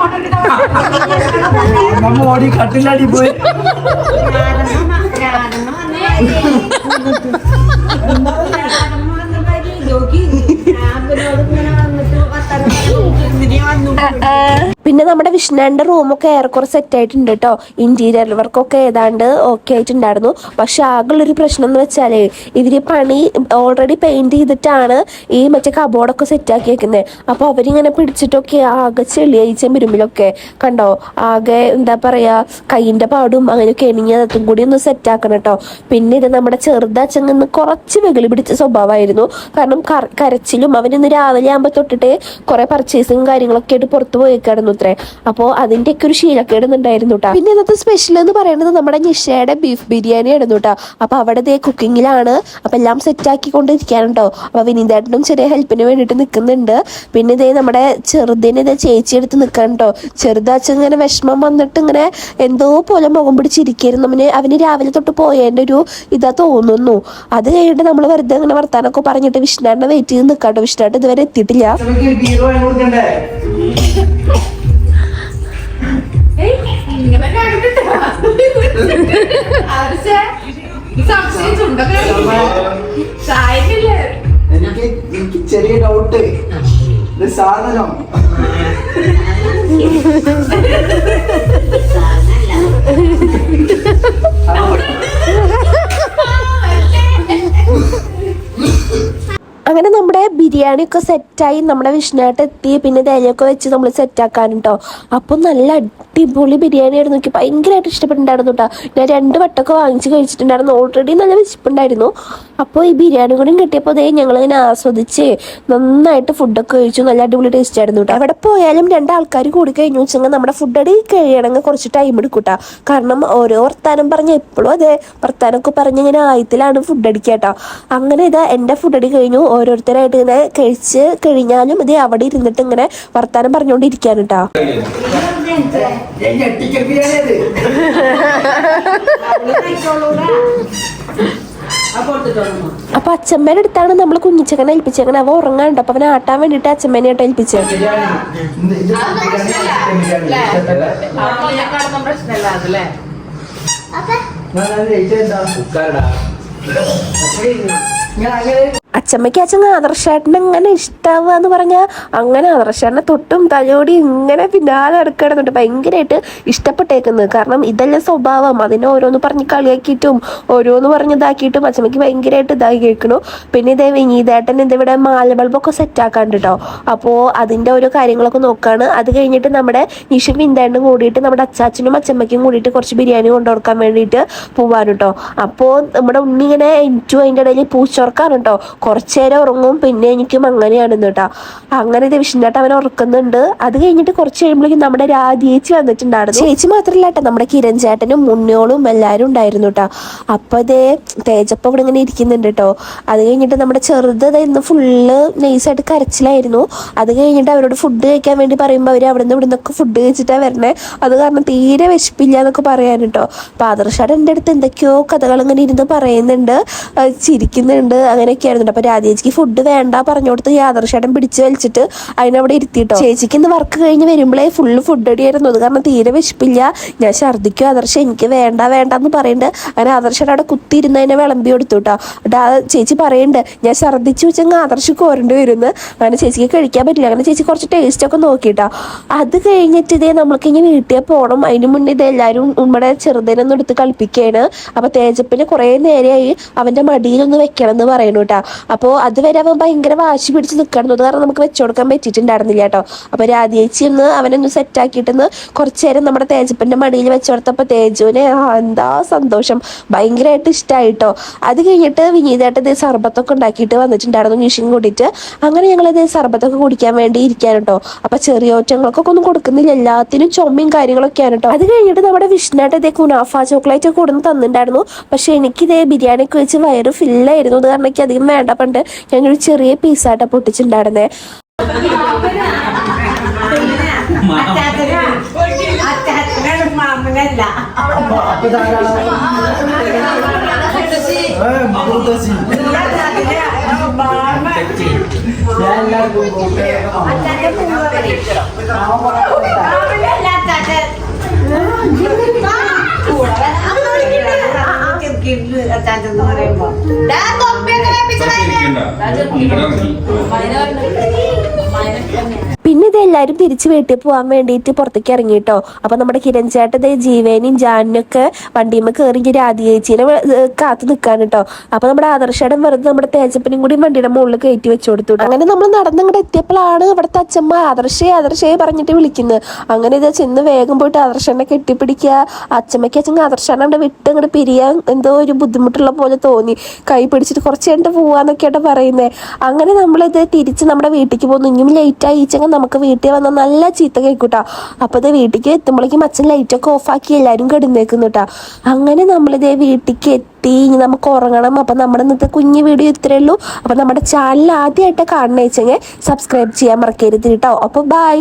പിന്നെ നമ്മുടെ വിഷ്ണുവിന്റെ റൂമൊക്കെ ഏറെക്കുറെ സെറ്റ് ആയിട്ടുണ്ട് കേട്ടോ. ഇന്റീരിയർ വർക്കൊക്കെ ഏതാണ്ട് ഓക്കെ ആയിട്ടുണ്ടായിരുന്നു. പക്ഷെ ആകെയുള്ളൊരു പ്രശ്നം എന്ന് വെച്ചാലേ ഇവര് പണി ഓൾറെഡി പെയിന്റ് ചെയ്തിട്ടാണ് ഈ മറ്റേ കബോർഡൊക്കെ സെറ്റ് ആക്കി വെക്കുന്നത്. അപ്പൊ അവരിങ്ങനെ പിടിച്ചിട്ടൊക്കെ ആകെ ചെളിയായി ചെമ്പിരുമ്പിലൊക്കെ കണ്ടോ. ആകെ എന്താ പറയാ കൈയിന്റെ പാടും അങ്ങനെയൊക്കെ ഇണങ്ങി അതും കൂടി ഒന്ന് സെറ്റ് ആക്കണം കേട്ടോ. പിന്നെ ഇത് നമ്മുടെ ചെറുതാച്ചങ്ങന്ന് കുറച്ച് വെകിളി പിടിച്ച സ്വഭാവമായിരുന്നു. കാരണം കരച്ചിലും അവനിന്ന് രാവിലെ ആകുമ്പോൾ തൊട്ടിട്ട് കുറെ പർച്ചേസിങ് കാര്യങ്ങളൊക്കെ ആയിട്ട് പുറത്തു പോയിക്കായിരുന്നു അത്രേ. അപ്പോൾ അതിന്റെ ഒക്കെ ഒരു ശീലക്കേടുന്നുണ്ടായിരുന്നു കേട്ടോ. പിന്നെ ഇന്നത്തെ സ്പെഷ്യൽ എന്ന് പറയുന്നത് നമ്മുടെ നിഷയുടെ ബീഫ് ബിരിയാണി ആയിരുന്നു കേട്ടോ. അപ്പൊ അവിടെ കുക്കിങ്ങിലാണ്. അപ്പൊ എല്ലാം സെറ്റ് ആക്കിക്കൊണ്ടിരിക്കാനുണ്ടോ. അപ്പൊ വിനീതേട്ടനും ചെറിയ ഹെൽപ്പിന് വേണ്ടിയിട്ട് നിൽക്കുന്നുണ്ട്. പിന്നെ ഇതേ നമ്മുടെ ചെറുതിനെ ചേച്ചി എടുത്ത് നിൽക്കാൻ കേട്ടോ. ചെറുതാച്ച ഇങ്ങനെ വിഷമം വന്നിട്ട് ഇങ്ങനെ എന്തോ പോലെ മുഖം പിടിച്ചിരിക്കുന്നു. അവന് രാവിലെ തൊട്ട് പോയതിന്റെ ഒരു ഇതാ തോന്നുന്നു. അത് കഴിഞ്ഞിട്ട് നമ്മൾ വെറുതെ അങ്ങനെ വർത്താനൊക്കെ പറഞ്ഞിട്ട് വിഷ്ണുവിനെ വെയിറ്റ് ചെയ്ത് നിൽക്കാട്ടോ. വിഷ്ണുവായിട്ട് ഇതുവരെ എത്തിയിട്ടില്ല. എനിക്ക് ചെറിയ ഡൗട്ട് സാധനം അങ്ങനെ നമ്മുടെ ബിരിയാണിയൊക്കെ സെറ്റായി നമ്മുടെ വിഷ്ണുവായിട്ട് എത്തി. പിന്നെ തേങ്ങയൊക്കെ വെച്ച് നമ്മൾ സെറ്റാക്കാനുണ്ടോ. അപ്പോൾ നല്ല അടിപൊളി ബിരിയാണി ആയിരുന്നു. എനിക്ക് ഭയങ്കരമായിട്ട് ഇഷ്ടപ്പെട്ടിട്ടുണ്ടായിരുന്നു കേട്ടോ. ഞാൻ 2 വട്ടമൊക്കെ വാങ്ങിച്ച് കഴിച്ചിട്ടുണ്ടായിരുന്നു. ഓൾറെഡി നല്ല വിശപ്പുണ്ടായിരുന്നു. അപ്പോൾ ഈ ബിരിയാണി കൂടി കിട്ടിയപ്പോൾ അതേ ഞങ്ങളിങ്ങനെ ആസ്വദിച്ച് നന്നായിട്ട് ഫുഡൊക്കെ കഴിച്ചു. നല്ല അടിപൊളി ടേസ്റ്റ് ആയിരുന്നു കേട്ടോ. അവിടെ പോയാലും 2 ആൾക്കാർ കൂടി കഴിഞ്ഞു വെച്ചെങ്കിൽ നമ്മുടെ ഫുഡ് അടി കഴിയണമെങ്കിൽ കുറച്ച് ടൈം എടുക്കും കേട്ടോ. കാരണം ഓരോ വർത്താനം പറഞ്ഞ് എപ്പോഴും അതേ വർത്താനമൊക്കെ പറഞ്ഞ് ഇങ്ങനെ ആയത്തിലാണ് ഫുഡ് അടിക്കുക കേട്ടോ. അങ്ങനെ ഇതാ എൻ്റെ ഫുഡ് അടി കഴിഞ്ഞു. ഓരോരുത്തരായിട്ട് ഇങ്ങനെ കഴിച്ച് കഴിഞ്ഞാലും ഇത് അവിടെ ഇരുന്നിട്ട് ഇങ്ങനെ വർത്താനം പറഞ്ഞുകൊണ്ടിരിക്കാൻ കേട്ടോ. അപ്പൊ അച്ഛമ്മേടെ അടുത്താണ് നമ്മൾ കുഞ്ഞിച്ചക്കനെ ഏൽപ്പിച്ചേക്കണേ. അവ ഉറങ്ങാണ്ട്. അപ്പൊ അവനെ ആട്ടാൻ വേണ്ടിട്ട് അച്ഛമ്മേനെ ആയിട്ട് ഏൽപ്പിച്ചേ. അച്ഛമ്മയ്ക്ക് അച്ഛൻ ആദർശേട്ടനെ എങ്ങനെ ഇഷ്ടാവുക എന്ന് പറഞ്ഞാൽ അങ്ങനെ ആദർശേട്ടനെ തൊട്ടും തലോടി ഇങ്ങനെ പിന്നാലെ നടക്കണമെന്നുണ്ട്. ഭയങ്കരമായിട്ട് ഇഷ്ടപ്പെട്ടേക്കുന്നത്. കാരണം ഇതല്ലേ സ്വഭാവം. അതിനെ ഓരോന്ന് പറഞ്ഞ് കളിയാക്കിയിട്ടും ഓരോന്ന് പറഞ്ഞ് ഇതാക്കിയിട്ടും അച്ഛമ്മയ്ക്ക് ഭയങ്കരമായിട്ട് ഇതാക്കി കേൾക്കണു. പിന്നെ ഇതേ വിനീതേട്ടൻ ഇതിവിടെ മാല ബൾബൊക്കെ സെറ്റാക്കാണ്ട് കേട്ടോ. അപ്പോൾ അതിൻ്റെ ഓരോ കാര്യങ്ങളൊക്കെ നോക്കുകയാണ്. അത് കഴിഞ്ഞിട്ട് നമ്മുടെ നിഷും വിന്ദേട്ടനും കൂടിയിട്ട് നമ്മുടെ അച്ചാച്ചനും അച്ഛമ്മയ്ക്കും കൂടിയിട്ട് കുറച്ച് ബിരിയാണി കൊണ്ടുകൊടുക്കാൻ വേണ്ടിയിട്ട് പോവാൻ കേട്ടോ. അപ്പോൾ നമ്മുടെ ഉണ്ണി ഇങ്ങനെ എനിക്കും അതിൻ്റെ ഇടയിൽ പൂച്ചോർക്കാണ് കേട്ടോ. കുറച്ചു നേരം ഉറങ്ങും, പിന്നെ എനിക്കും അങ്ങനെയാണെന്ന് കേട്ടോ. അങ്ങനെ ഇത് വിഷ്ണുട്ടാ അവനെ ഉറക്കുന്നുണ്ട്. അത് കഴിഞ്ഞിട്ട് കുറച്ച് കഴിയുമ്പോഴേക്കും നമ്മുടെ രാധേച്ചി വന്നിട്ടുണ്ടായിരുന്നു. ചേച്ചി മാത്രമല്ല കേട്ടോ, നമ്മുടെ കിരൺ ചേട്ടനും മുന്നോളും എല്ലാവരും ഉണ്ടായിരുന്നു കേട്ടോ. അപ്പോൾ ഇതേ തേജപ്പം ഇവിടെ ഇങ്ങനെ ഇരിക്കുന്നുണ്ട് കേട്ടോ. അത് കഴിഞ്ഞിട്ട് നമ്മുടെ ചെറുത് ഇന്ന് ഫുള്ള് നൈസായിട്ട് കരച്ചിലായിരുന്നു. അത് കഴിഞ്ഞിട്ട് അവരോട് ഫുഡ് കഴിക്കാൻ വേണ്ടി പറയുമ്പോൾ അവർ അവിടെ നിന്ന് ഇവിടെ നിന്നൊക്കെ ഫുഡ് കഴിച്ചിട്ടാണ് വരണേ. അത് കാരണം തീരെ വിശപ്പില്ല എന്നൊക്കെ പറയാൻ കേട്ടോ. അപ്പോൾ ആദർശാട് എൻ്റെ അടുത്ത് എന്തൊക്കെയോ കഥകൾ ഇങ്ങനെ ഇരുന്ന് പറയുന്നുണ്ട്, ചിരിക്കുന്നുണ്ട്, അങ്ങനെയൊക്കെയായിരുന്നു. അപ്പൊ രാധേച്ചിക്ക് ഫുഡ് വേണ്ട പറഞ്ഞു കൊടുത്ത് ആദർശേട്ടൻ പിടിച്ച് വലിച്ചിട്ട് അതിനവിടെ ഇരുത്തിട്ടോ. ചേച്ചിക്ക് ഇന്ന് വർക്ക് കഴിഞ്ഞ് വരുമ്പോഴേ ഫുള്ള് ഫുഡ് അടിയായിരുന്നു. അത് കാരണം തീരെ വിശപ്പില്ല, ഞാൻ ഛർദ്ദിക്കും ആദർശ, എനിക്ക് വേണ്ട എന്ന് പറയുന്നുണ്ട്. അങ്ങനെ ആദർശേട്ടൻ അവിടെ കുത്തിയിരുന്ന് അതിനെ വിളമ്പി കൊടുത്തു കേട്ടോ. എന്നിട്ട് ആ ചേച്ചി പറയുന്നുണ്ട്, ഞാൻ ഛർദ്ദിച്ചു വെച്ചെങ്കിൽ ആദർശ് കോരേണ്ടി വരുമെന്ന്. അങ്ങനെ ചേച്ചിക്ക് കഴിക്കാൻ പറ്റില്ല. അങ്ങനെ ചേച്ചി കുറച്ച് ടേസ്റ്റ് ഒക്കെ നോക്കിയിട്ടോ. അത് കഴിഞ്ഞിട്ട് ഇതേ നമ്മൾക്ക് ഇനി വീട്ടിൽ പോകണം. അതിന് മുന്നേ ഇത് എല്ലാവരും നമ്മുടെ ചെറുതിനൊന്നും എടുത്ത് കളിപ്പിക്കുകയാണ്. അപ്പൊ തേജപ്പിന് കുറേ നേരമായി അവന്റെ മടിയിലൊന്ന് വെക്കണം എന്ന് പറയുന്നു കേട്ടോ. അപ്പോൾ അതുവരെ അവൻ ഭയങ്കര വാശി പിടിച്ച് നിൽക്കണം. അത് കാരണം നമുക്ക് വെച്ചു കൊടുക്കാൻ പറ്റിയിട്ടുണ്ടായിരുന്നില്ല കേട്ടോ. അപ്പോൾ രാധേച്ചി ഒന്ന് അവനൊന്ന് സെറ്റാക്കിയിട്ടെന്ന് കുറച്ചു നേരം നമ്മുടെ തേജപ്പൻ്റെ മടിയിൽ വെച്ചു കൊടുത്തപ്പോൾ തേജുവിനെ എന്താ സന്തോഷം, ഭയങ്കരമായിട്ട് ഇഷ്ടമായിട്ടോ. അത് കഴിഞ്ഞിട്ട് വിനീതേട്ടൻ ഇത് സർബത്തൊക്കെ ഉണ്ടാക്കിയിട്ട് വന്നിട്ടുണ്ടായിരുന്നു നിഷിൻ കൂടിയിട്ട്. അങ്ങനെ ഞങ്ങളിത് സർബത്തൊക്കെ കുടിക്കാൻ വേണ്ടി ഇരിക്കാൻ കേട്ടോ. അപ്പോൾ ചെറിയോറ്റങ്ങൾക്കൊക്കെ ഒന്നും കൊടുക്കുന്നില്ല, എല്ലാത്തിനും ചുമയും കാര്യങ്ങളൊക്കെയാണ് കേട്ടോ. അത് കഴിഞ്ഞിട്ട് നമ്മുടെ വിഷ്ണുട്ട് ഇതേ കുനാഫ ചോക്ലേറ്റ് ഒക്കെ കൊടുന്ന് തന്നിട്ടുണ്ടായിരുന്നു. പക്ഷെ എനിക്കിതേ ബിരിയാണിയൊക്കെ വെച്ച് വയറ് ഫില്ലായിരുന്നു. അത് കാരണം എനിക്ക് അധികം വേണ്ട പണ്ട് ഞാനൊരു ചെറിയ പീസായിട്ടാ പൊട്ടിച്ചിട്ടുണ്ടായിരുന്നേ. പിന്നെ ഇത് എല്ലാവരും തിരിച്ച് വീട്ടിൽ പോകാൻ വേണ്ടിയിട്ട് പുറത്തേക്ക് ഇറങ്ങിട്ടോ. അപ്പൊ നമ്മുടെ കിരൺ ചേട്ടൻ ജീവേനും ജാനൊക്കെ വണ്ടിയുമ്മ കയറി രാധിയേച്ചിനെ കാത്തു നിൽക്കാൻ കേട്ടോ. അപ്പൊ നമ്മുടെ ആദർശേടം വെറുതെ നമ്മുടെ തേജപ്പനും കൂടി വണ്ടിയുടെ മുകളിൽ കയറ്റി വെച്ചു കൊടുത്തു. അങ്ങനെ നമ്മൾ നടന്നിങ്ങോട്ട് എത്തിയപ്പോഴാണ് ഇവിടുത്തെ അച്ഛമ്മ ആദർശയെ പറഞ്ഞിട്ട് വിളിക്കുന്നത്. അങ്ങനെ ഇത് ചെന്ന് വേഗം പോയിട്ട് ആദർശനെ കെട്ടിപ്പിടിക്കുക. അച്ഛമ്മയ്ക്ക് അച്ഛൻ ആദർശനെ അവിടെ വിട്ട് അങ്ങോട്ട് പിരിയാൻ എന്തോ ഒരു ബുദ്ധിമുട്ടുള്ള പോലെ തോന്നി. കൈ പിടിച്ചിട്ട് കുറച്ച് കഴിഞ്ഞിട്ട് പോവാന്നൊക്കെയായിട്ട് പറയുന്നത്. അങ്ങനെ നമ്മളിത് തിരിച്ച് നമ്മുടെ വീട്ടിലേക്ക് പോകുന്നു. ഇനിയും ലേറ്റ് ആയിച്ചെങ്കിൽ നമുക്ക് വീട്ടിൽ വന്നാൽ നല്ല ചീത്ത കേൾക്കൂട്ടാ. അപ്പോൾ ഇത് വീട്ടിലേക്ക് എത്തുമ്പോഴേക്കും അച്ഛൻ ലൈറ്റൊക്കെ ഓഫാക്കി എല്ലാവരും കിടന്നേക്കുന്നു കേട്ടോ. അങ്ങനെ നമ്മളിതേ വീട്ടിലേക്ക് എത്തി. ഇനി നമുക്ക് ഉറങ്ങണം. അപ്പം നമ്മുടെ ഇന്നത്തെ കുഞ്ഞു വീഡിയോ ഇത്രയേ ഉള്ളൂ. അപ്പം നമ്മുടെ ചാനൽ ആദ്യമായിട്ട് കാണുന്ന വെച്ചെങ്കിൽ സബ്സ്ക്രൈബ് ചെയ്യാൻ മറക്കരുത് കേട്ടോ. അപ്പോൾ ബൈ.